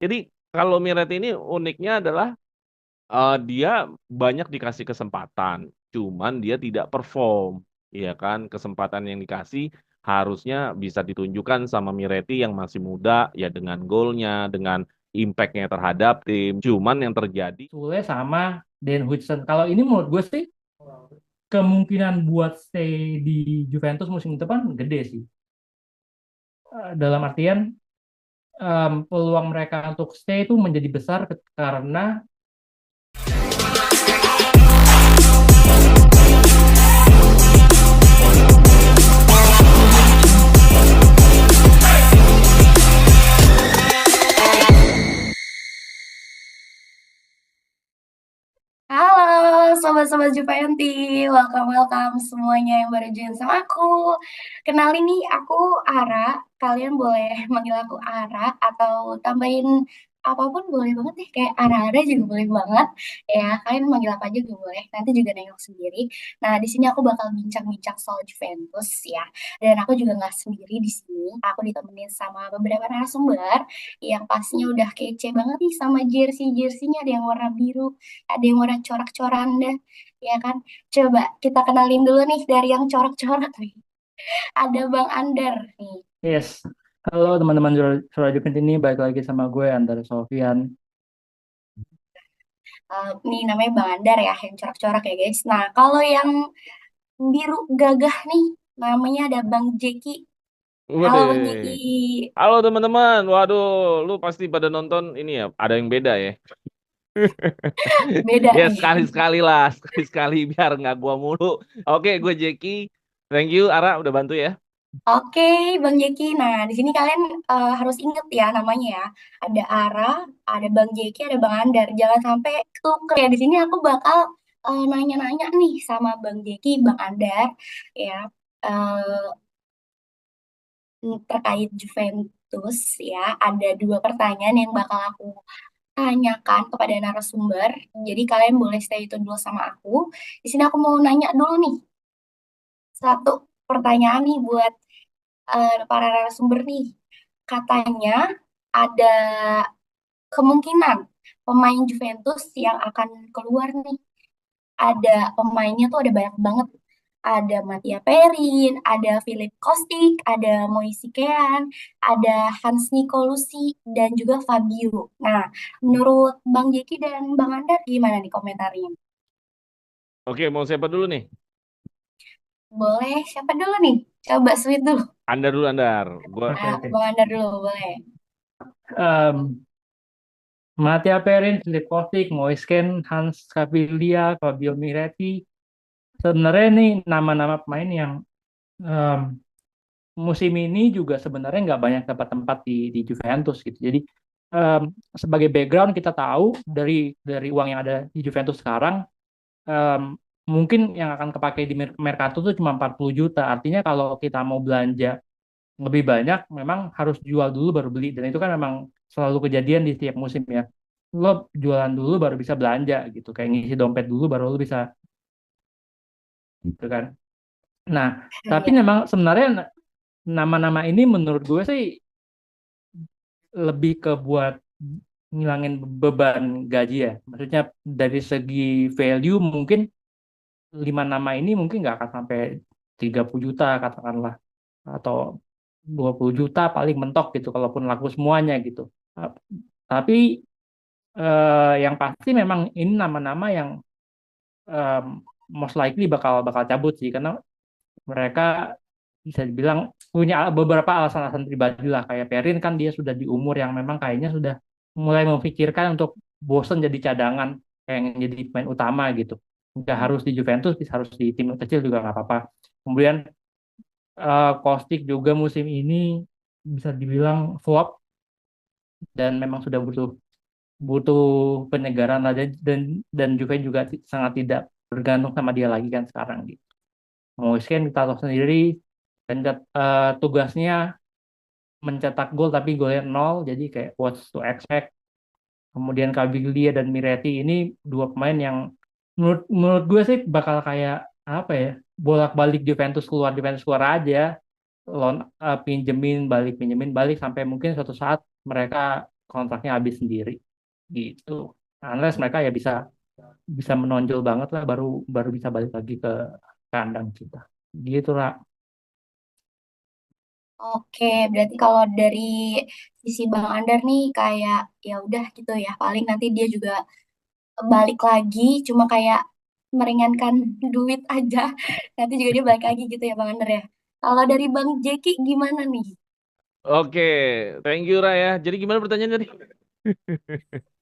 Jadi kalau Miretti ini uniknya adalah dia banyak dikasih kesempatan, cuman dia tidak perform, ya kan? Kesempatan yang dikasih harusnya bisa ditunjukkan sama Miretti yang masih muda, ya dengan golnya, dengan impact-nya terhadap tim. Cuman yang terjadi, Sule sama Dan Hudson. Kalau ini menurut gue sih kemungkinan buat stay di Juventus musim depan gede sih. Dalam artian peluang mereka untuk stay itu menjadi besar karena Halo, sobat-sobat Jupendi, welcome semuanya yang baru join sama aku. Kenalin nih, aku Ara. Kalian boleh manggil aku Ara atau tambahin apapun boleh banget deh, kayak Ara-Ara juga boleh banget. Ya, kalian manggil apa aja juga boleh. Nanti juga nengok sendiri. Nah, di sini aku bakal bincang-bincang soal Juventus ya. Dan aku juga nggak sendiri di sini. Aku ditemenin sama beberapa narasumber yang pastinya udah kece banget nih sama jersey-jerseynya. Ada yang warna biru, ada yang warna corak-coranda, ya kan? Coba kita kenalin dulu nih dari yang corak-corak nih. Ada Bang Andar nih. yes. Halo teman-teman Suara Jupit ini balik lagi sama gue Andar Sofian. Nih namanya Bang Andar ya, yang corak-corak ya guys. Nah, kalau yang biru gagah nih, namanya ada Bang Jeki. Halo waduh, Bang Jeki. halo teman-teman, waduh, lu pasti pada nonton ini ya, ada yang beda ya. Beda Ya nih. sekali-sekali lah, sekali-sekali biar nggak gua mulu. Oke, gue Jeki. Thank you, Ara udah bantu ya. Oke, Bang Jeki. Nah, di sini kalian harus inget ya namanya ya. Ada Ara, ada Bang Jeki, ada Bang Andar. Jangan sampai ketuker ya. Di sini aku bakal nanya-nanya nih sama Bang Jeki, Bang Andar, ya terkait Juventus ya. Ada dua pertanyaan yang bakal aku tanyakan kepada narasumber. Jadi kalian boleh stay tune dulu sama aku. Di sini aku mau nanya dulu nih satu pertanyaan nih buat para narasumber nih. Katanya ada kemungkinan pemain Juventus yang akan keluar nih. Ada pemainnya tuh ada banyak banget. Ada Mattia Perin, ada Philip Kostic, ada Moise Kean, ada Hans Nicolucci, dan juga Fabio. Nah, menurut Bang Jeki dan Bang Andar gimana nih komentarnya? Oke, mau siapa dulu nih? Boleh siapa dulu nih? Coba sweet dulu. Andar dulu, Andar. Gua Oke, oke. Bang Andar dulu, boleh. Em, Mattia Perin, Philip Kostic, Moise Kean, Hans Cavillia, Fabio Miretti. Sebenarnya ini nama-nama pemain yang em, musim ini juga sebenarnya nggak banyak dapat tempat di Juventus gitu. Jadi em, sebagai background kita tahu dari uang yang ada di Juventus sekarang, em, mungkin yang akan kepakai di Mercato itu cuma 40 juta. Artinya kalau kita mau belanja lebih banyak, memang harus jual dulu baru beli. Dan itu kan memang selalu kejadian di setiap musim ya. Lo jualan dulu baru bisa belanja gitu. Kayak ngisi dompet dulu baru lo bisa gitu kan. Nah, tapi Iya. memang sebenarnya nama-nama ini menurut gue sih lebih ke buat ngilangin beban gaji ya. Maksudnya dari segi value mungkin 5 nama ini mungkin nggak akan sampai 30 juta katakanlah. Atau 20 juta paling mentok gitu kalaupun laku semuanya gitu. Tapi yang pasti memang ini nama-nama yang em, most likely bakal bakal cabut sih karena mereka bisa dibilang punya beberapa alasan-alasan pribadi lah kayak Perin kan dia sudah di umur yang memang kayaknya sudah mulai memikirkan untuk bosen jadi cadangan kayak jadi pemain utama gitu nggak harus di Juventus bisa harus di tim kecil juga nggak apa-apa kemudian Kostik juga musim ini bisa dibilang flop dan memang sudah butuh butuh penyegaran aja dan Juve juga sangat tidak bergantung sama dia lagi kan sekarang gitu. Moiskin kita tahu sendiri dan tugasnya mencetak gol tapi golnya nol jadi kayak what's to expect kemudian Caviglia dan Miretti ini dua pemain yang menurut menurut gue sih bakal kayak apa ya bolak-balik Juventus keluar aja pinjemin balik sampai mungkin suatu saat mereka kontraknya habis sendiri gitu. Unless mereka ya bisa bisa menonjol banget lah, baru baru bisa balik lagi ke kandang kita. Gitu lah. Oke, berarti kalau dari sisi Bang Andar nih kayak ya udah gitu ya, paling nanti dia juga balik lagi, cuma kayak meringankan duit aja. Nanti juga dia balik lagi gitu ya Bang Andar ya. Kalau dari Bang Jeki gimana nih? Oke, thank you Ra ya. Jadi gimana pertanyaan tadi?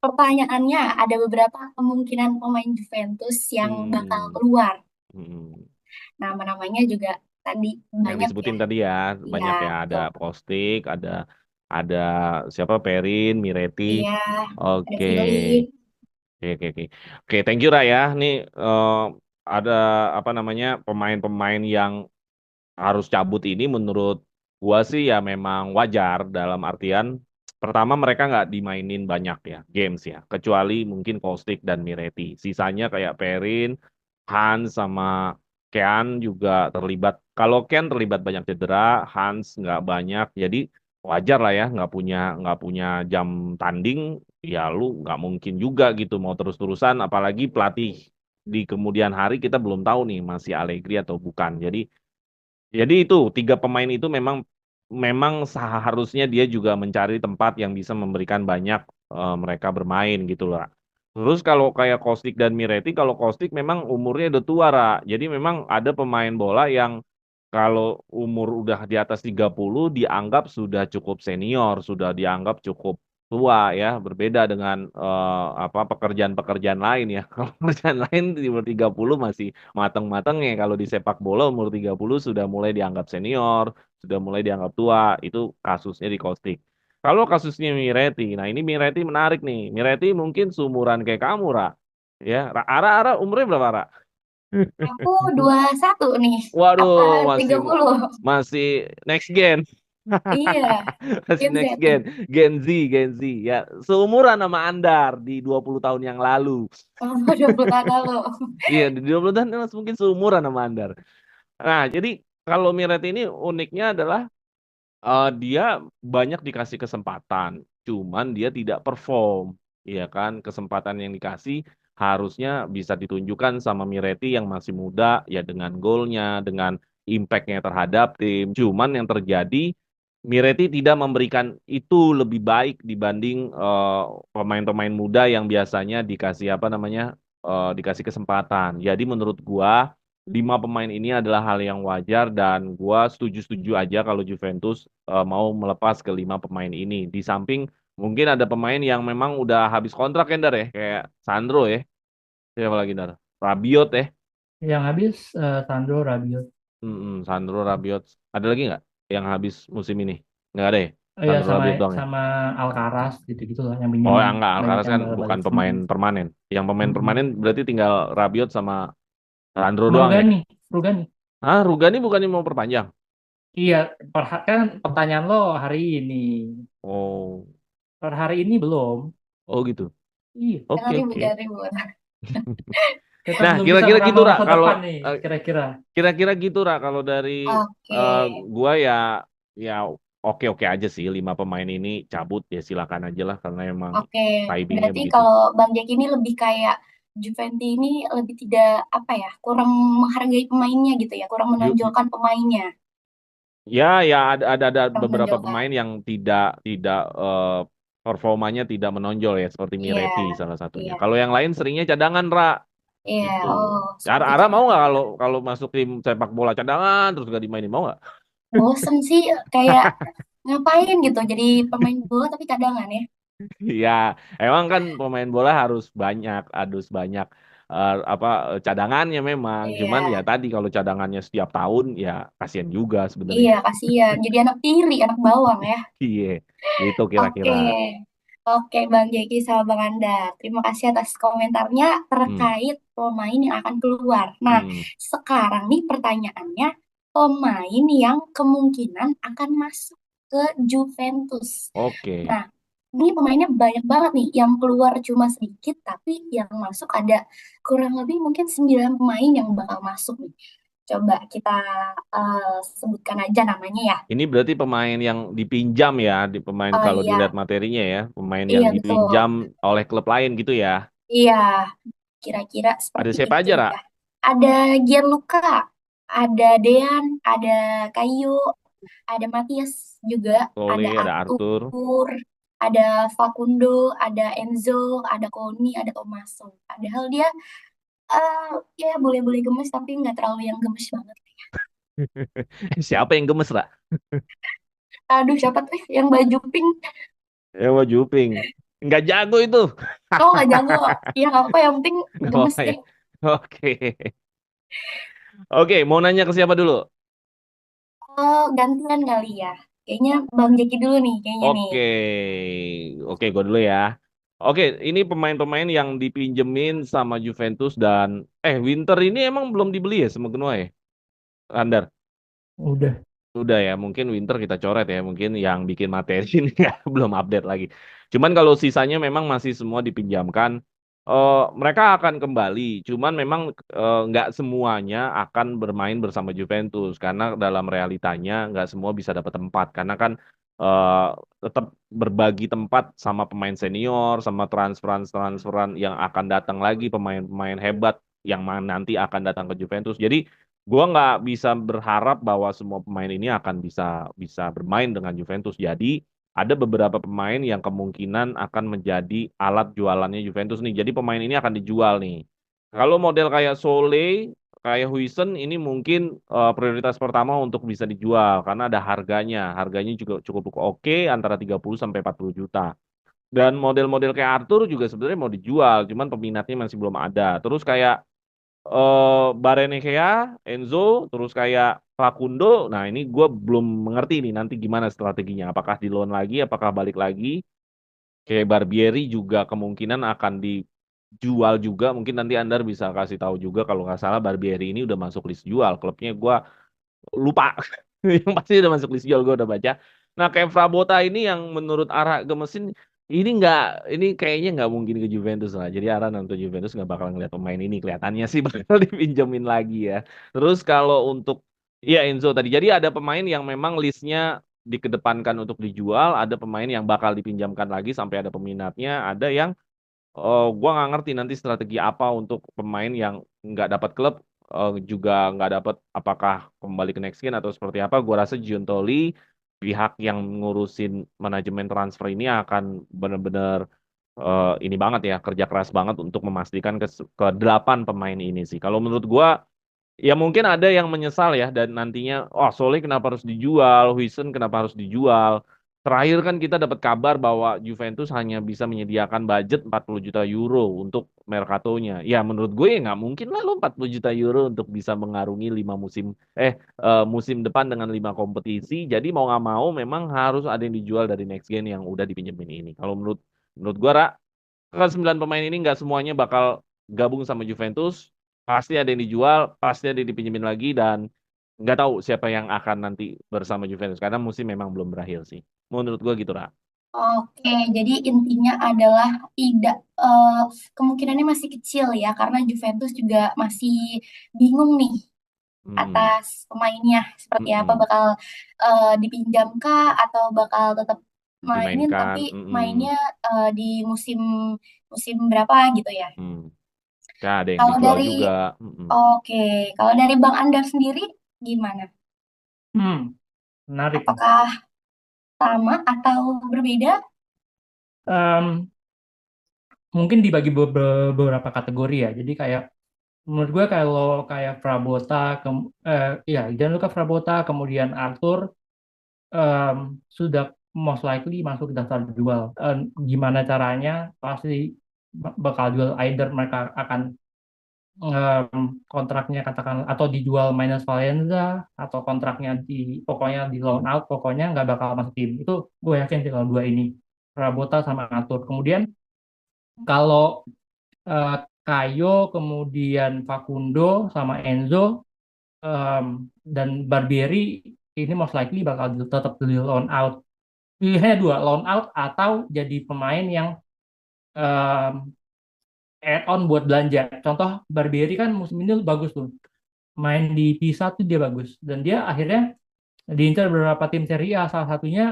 Pertanyaannya ada beberapa kemungkinan pemain Juventus yang bakal Hmm, keluar. hmm. Nama-namanya juga tadi Yang banyak ya. disebutin tadi ya, Iya, banyak ya. Ada betul. Postik, ada siapa Perin, Miretti. Iya, ada Oke, Philip. oke. Oke, thank you Ra ya. Nih ada apa namanya pemain-pemain yang harus cabut ini menurut gua sih ya memang wajar dalam artian pertama mereka nggak dimainin banyak ya games ya kecuali mungkin Kostik dan Miretti sisanya kayak Perin, Hans sama Kean juga terlibat kalau Kean terlibat banyak cedera Hans nggak banyak jadi wajar lah ya nggak punya jam tanding ya lu nggak mungkin juga gitu mau terus-terusan apalagi pelatih di kemudian hari kita belum tahu nih masih Allegri atau bukan jadi itu tiga pemain itu memang memang seharusnya dia juga mencari tempat yang bisa memberikan banyak mereka bermain gitu lah. Terus kalau kayak Kostik dan Miretti, kalau Kostik memang umurnya udah tua, Ra. Jadi memang ada pemain bola yang kalau umur udah di atas 30 dianggap sudah cukup senior, sudah dianggap cukup tua ya, berbeda dengan apa pekerjaan-pekerjaan lain ya. Kalau pekerjaan lain di umur 30 masih mateng-mateng ya, kalau di sepak bola umur 30 sudah mulai dianggap senior, sudah mulai dianggap tua. Itu kasusnya di Kostik. Kalau kasusnya Miretti, nah ini Miretti menarik nih. Miretti mungkin seumuran kayak kamu, Ra. Ya, Ara umurnya berapa, Ra? Aku 21 nih. Waduh, Apa masih 30? masih next gen. Iya, Masih Gen Z next nih. gen. Gen Z ya. Seumuran sama Andar di 20 tahun yang lalu. Oh, 20 tahun lalu. Iya, di 20 tahun mungkin seumuran sama Andar. Nah, jadi kalau Miret ini uniknya adalah dia banyak dikasih kesempatan, cuman dia tidak perform, ya kan? Kesempatan yang dikasih harusnya bisa ditunjukkan sama Miretti yang masih muda, ya dengan golnya, dengan impact-nya terhadap tim. Cuman yang terjadi, Miretti tidak memberikan itu lebih baik dibanding pemain-pemain muda yang biasanya dikasih apa namanya, dikasih kesempatan. Jadi menurut gua 5 pemain ini adalah hal yang wajar dan gua setuju-setuju aja kalau Juventus mau melepas ke 5 pemain ini. Di samping mungkin ada pemain yang memang udah habis kontrak ya, Ndar ya, kayak Sandro ya. Siapa lagi, Ndar? Rabiot ya. Yang habis Sandro Rabiot. Sandro Rabiot. Ada lagi nggak yang habis musim ini? Nggak ada ya? Ya Sandro sama Rabiot doang ya? sama Alcaraz gitu-gitu lah yang Oh, pinjam yang enggak. banyak Alcaraz yang kan bukan balik. pemain permanen. Yang pemain Mm-mm. permanen berarti tinggal Rabiot sama Sandro Sama doang ya? Rugani, Rugani. Ah, Rugani bukannya mau perpanjang? Iya, kan pertanyaan lo hari ini. Oh, Per hari ini belum. oh gitu. Iya, Oke, Jangan ribut, oke. jangan ribut. kita Nah, belum bisa kira-kira gitu, meramal Ra. masa Kalau depan nih, eh, kira-kira. kira-kira gitu, Ra. Kalau dari Oke, gua ya oke-oke aja sih 5 pemain ini cabut ya silakan aja lah karena emang oke. timingnya Berarti begitu. kalau Bang Jack ini lebih kayak Juventus ini lebih tidak apa ya, kurang menghargai pemainnya gitu ya, kurang Ju- menonjolkan pemainnya, ya ada kurang beberapa menonjolkan. pemain yang tidak tidak performanya tidak menonjol ya seperti Iya, Miretti salah satunya. iya, Kalau yang lain seringnya cadangan, Ra. iya. Gitu. Oh, Ara, seperti Ara itu mau berarti. nggak kalau kalau masuk tim sepak bola cadangan terus gak dimainin mau nggak? Bosen sih, kayak ngapain gitu, jadi pemain bola tapi cadangan ya. Ya, emang kan pemain bola harus banyak apa cadangannya memang. Cuman Iya, ya tadi kalau cadangannya setiap tahun ya kasihan juga sebenarnya. iya kasihan. Jadi anak tiri, anak bawang ya. Iya, gitu Oke, kira-kira. oke Bang Jeki sama Bang Anda. Terima kasih atas komentarnya Hmm, terkait pemain yang akan keluar. Nah, hmm, sekarang nih pertanyaannya, pemain yang kemungkinan akan masuk ke Juventus. oke. Nah, ini pemainnya banyak banget nih, yang keluar cuma sedikit, tapi yang masuk ada kurang lebih mungkin 9 pemain yang bakal masuk nih. Coba kita sebutkan aja namanya ya. Ini berarti pemain yang dipinjam ya, di pemain Oh kalau dilihat iya, materinya ya, pemain yang iya betul. dipinjam oleh klub lain gitu ya. Iya, kira-kira Ada seperti siapa itu aja, Ra? ya. Ada Gianluca, ada Dean, ada Kayu, ada Matias juga, ada Soleh, ada Arthur. Arthur, ada Facundo, ada Enzo, ada Koni, ada Tomaso. Padahal dia eh, ya boleh-boleh gemes tapi nggak terlalu yang gemes banget. Siapa yang gemes, Ra? Aduh, siapa tuh yang baju pink? Ewa Juping. Nggak jago itu. Oh, nggak jago. Ya nggak apa-apa, yang penting Oh, gemes ya. deh. Oke. Oke, mau nanya ke siapa dulu? Oh, gantian kali ya. Kayaknya Bang Jeki dulu nih, kayaknya nih. Oke. Oke, gue dulu ya. Oke, ini pemain-pemain yang dipinjemin sama Juventus dan Winter ini emang belum dibeli ya sama Genoa ya? Andar. Udah. Udah ya, mungkin Winter kita coret ya, mungkin yang bikin materi ini ya, belum update lagi. Cuman kalau sisanya memang masih semua dipinjamkan, mereka akan kembali. Cuman memang nggak semuanya akan bermain bersama Juventus karena dalam realitanya nggak semua bisa dapat tempat karena kan eh, tetap berbagi tempat sama pemain senior, sama transferan-transferan yang akan datang lagi pemain-pemain hebat yang nanti akan datang ke Juventus. Jadi gua nggak bisa berharap bahwa semua pemain ini akan bisa bisa bermain dengan Juventus. Jadi ada beberapa pemain yang kemungkinan akan menjadi alat jualannya Juventus nih. Jadi pemain ini akan dijual nih. Kalau model kayak Sole, kayak Huijsen ini mungkin prioritas pertama untuk bisa dijual karena ada harganya. Harganya juga cukup oke antara 30 sampai 40 juta. Dan model-model kayak Arthur juga sebenarnya mau dijual, cuman peminatnya masih belum ada. Terus kayak Barenekea, Enzo, terus kayak Facundo. Nah, ini gue belum mengerti nih nanti gimana strateginya. Apakah di loan lagi, apakah balik lagi? Kayak Barbieri juga kemungkinan akan dijual juga. Mungkin nanti Anda bisa kasih tahu juga kalau nggak salah Barbieri ini udah masuk list jual. Klubnya gue lupa. Yang pasti udah masuk list jual gue udah baca. Nah, kayak Frabota ini yang menurut Ara Gemesin ini nggak ini kayaknya nggak mungkin ke Juventus lah. Jadi Ara nonton Juventus nggak bakal ngeliat pemain ini kelihatannya sih bakal dipinjemin lagi ya. Terus kalau untuk ya Enzo tadi jadi ada pemain yang memang listnya dikedepankan untuk dijual, ada pemain yang bakal dipinjamkan lagi sampai ada peminatnya, ada yang gua nggak ngerti nanti strategi apa untuk pemain yang nggak dapat klub juga nggak dapat apakah kembali ke next gen atau seperti apa. Gua rasa Giuntoli pihak yang ngurusin manajemen transfer ini akan benar-benar ini banget ya kerja keras banget untuk memastikan ke 8 pemain ini sih. Kalau menurut gua ya mungkin ada yang menyesal ya dan nantinya oh Soleh kenapa harus dijual, Huijsen kenapa harus dijual. Terakhir kan kita dapat kabar bahwa Juventus hanya bisa menyediakan budget 40 juta euro untuk Mercatonya. Ya menurut gue ya nggak mungkin lah lo 40 juta euro untuk bisa mengarungi 5 musim depan dengan 5 kompetisi. Jadi mau nggak mau memang harus ada yang dijual dari next gen yang udah dipinjemin ini. Kalau menurut menurut gue Ra, kan 9 pemain ini nggak semuanya bakal gabung sama Juventus. Pasti ada yang dijual, pasti ada yang dipinjemin lagi dan nggak tahu siapa yang akan nanti bersama Juventus karena musim memang belum berakhir sih. Menurut gua gitu, Ra. Oke, jadi intinya adalah tidak eh, kemungkinannya masih kecil ya karena Juventus juga masih bingung nih Mm-mm. atas pemainnya seperti apa, Mm-mm. bakal dipinjam kah atau bakal tetap mainin tapi Dimainkan. Mm-mm. mainnya di musim musim berapa gitu ya. Mm. Ya, ada yang Kalau dijual dari juga. Mm-mm. Oke, kalau dari Bang Andar sendiri gimana? Menarik nih. Apakah sama atau berbeda? Em, Mungkin dibagi beberapa kategori ya. Jadi kayak menurut gue kalau kayak Prabota, ya Gianluca Prabota, kemudian Arthur sudah most likely masuk daftar jual. Gimana caranya? Pasti bakal jual. Either mereka akan kontraknya katakan atau dijual minus Valenza atau kontraknya pokoknya di loan out, pokoknya nggak bakal masuk tim. Itu gue yakin sih kalau dua ini, Prabota sama Arthur. Kemudian kalau eh, Kayo, kemudian Facundo sama Enzo em, dan Barbieri ini most likely bakal tetap di loan out. Pilihannya dua, loan out atau jadi pemain yang em, add on buat belanja. Contoh Barbieri kan musim ini bagus tuh. main di Pisa tuh dia bagus dan dia akhirnya diincar beberapa tim Serie A, salah satunya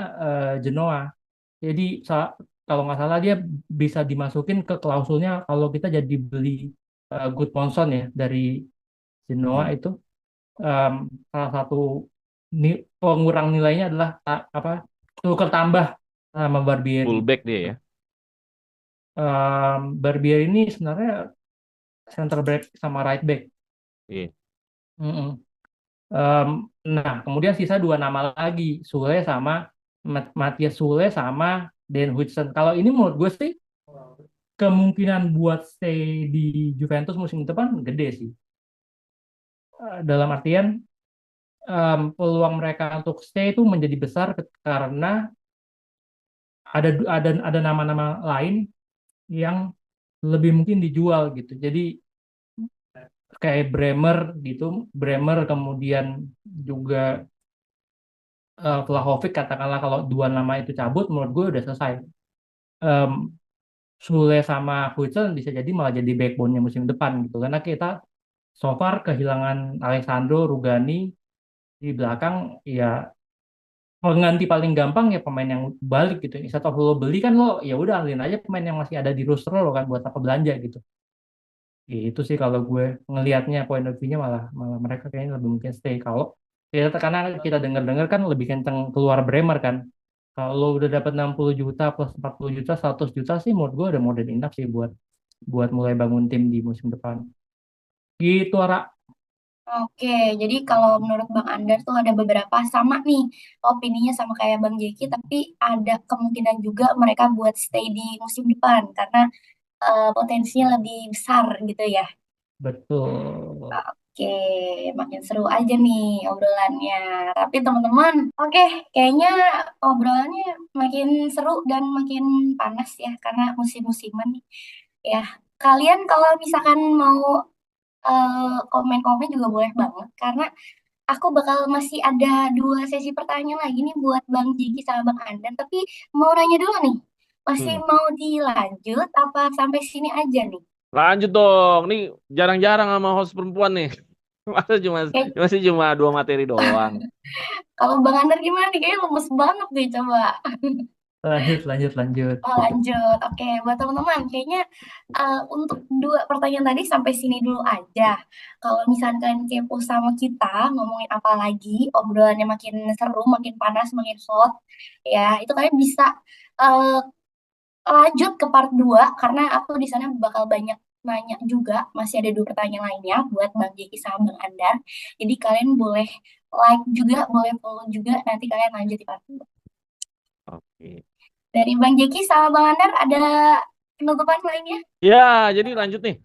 Genoa. Jadi kalau nggak salah dia bisa dimasukin ke klausulnya kalau kita jadi beli Gudmundsson ya dari Genoa Hmm. itu, em, salah satu pengurang nilainya adalah apa, tukar tambah sama Barbieri. Fullback dia ya. Barbieri ini sebenarnya center back sama right back. Iya. Mm-mm. Em, nah, kemudian sisa dua nama lagi, Sule sama Matthias Sule sama Dan Hudson. Kalau ini menurut gue sih kemungkinan buat stay di Juventus musim depan gede sih. Dalam artian peluang mereka untuk stay itu menjadi besar karena ada nama-nama lain yang lebih mungkin dijual gitu. Jadi kayak Bremer gitu, Bremer kemudian juga Vlahovic, katakanlah kalau dua nama itu cabut, menurut gue udah selesai. Em, Sule sama Huijsen bisa jadi malah jadi backbone-nya musim depan gitu. Karena kita so far kehilangan Alessandro, Rugani di belakang, ya pengganti paling gampang ya pemain yang balik gitu. Instead of lo beli kan, lo ya udah ambilin aja pemain yang masih ada di roster lo kan, buat apa belanja gitu. Itu sih kalau gue ngelihatnya, point of view-nya malah malah mereka kayaknya lebih mungkin stay. Kalau ya karena kita dengar-dengar kan lebih kenceng keluar Bremer kan. Kalau lo udah dapat 60 juta plus 40 juta, 100 juta sih menurut gue udah more than enough sih buat buat mulai bangun tim di musim depan. Gitu, Ara. Oke, jadi kalau menurut Bang Andar tuh ada beberapa sama nih opininya sama kayak Bang Jeki, tapi ada kemungkinan juga mereka buat stay di musim depan karena potensinya lebih besar gitu ya. Betul. Oke, makin seru aja nih obrolannya. Tapi teman-teman, oke, kayaknya obrolannya makin seru dan makin panas ya karena musim-musiman nih. Ya, kalian kalau misalkan mau komen-komen juga boleh banget karena aku bakal masih ada dua sesi pertanyaan lagi nih buat Bang Jiki sama Bang Andan. Tapi mau nanya dulu nih, masih Hmm. mau dilanjut apa sampai sini aja nih? Lanjut dong. Nih jarang-jarang sama host perempuan nih. Masa cuma Kayak masih cuma dua materi doang. kalau Bang Andar gimana nih? Kayaknya lemes banget nih coba. Lanjut, lanjut, lanjut. Oh, lanjut. Oke, buat teman-teman, kayaknya untuk dua pertanyaan tadi sampai sini dulu aja. Kalau misalkan kalian kepo sama kita, ngomongin apa lagi, obrolannya makin seru, makin panas, makin hot, ya itu kalian bisa eh, lanjut ke part 2 karena aku di sana bakal banyak nanya juga, masih ada dua pertanyaan lainnya buat Bang Jeki sama Bang Andar. Jadi kalian boleh like juga, boleh follow juga, nanti kalian lanjut di part 2. Oke. Dari Bang Jeki sama Bang Andar ada penutupan lainnya? Ya, jadi lanjut nih.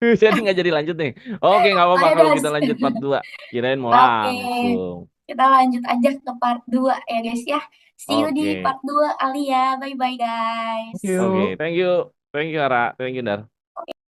Jadi nggak jadi lanjut nih. Oke, nggak apa-apa Ayo kalau guys. kita lanjut part 2. Kirain mau Oke, langsung. kita lanjut aja ke part 2 ya guys ya. See you di Oke. part 2 Alia. Bye-bye guys. Thank Oke, you. thank you. Thank you, Ara. Thank you, Dar.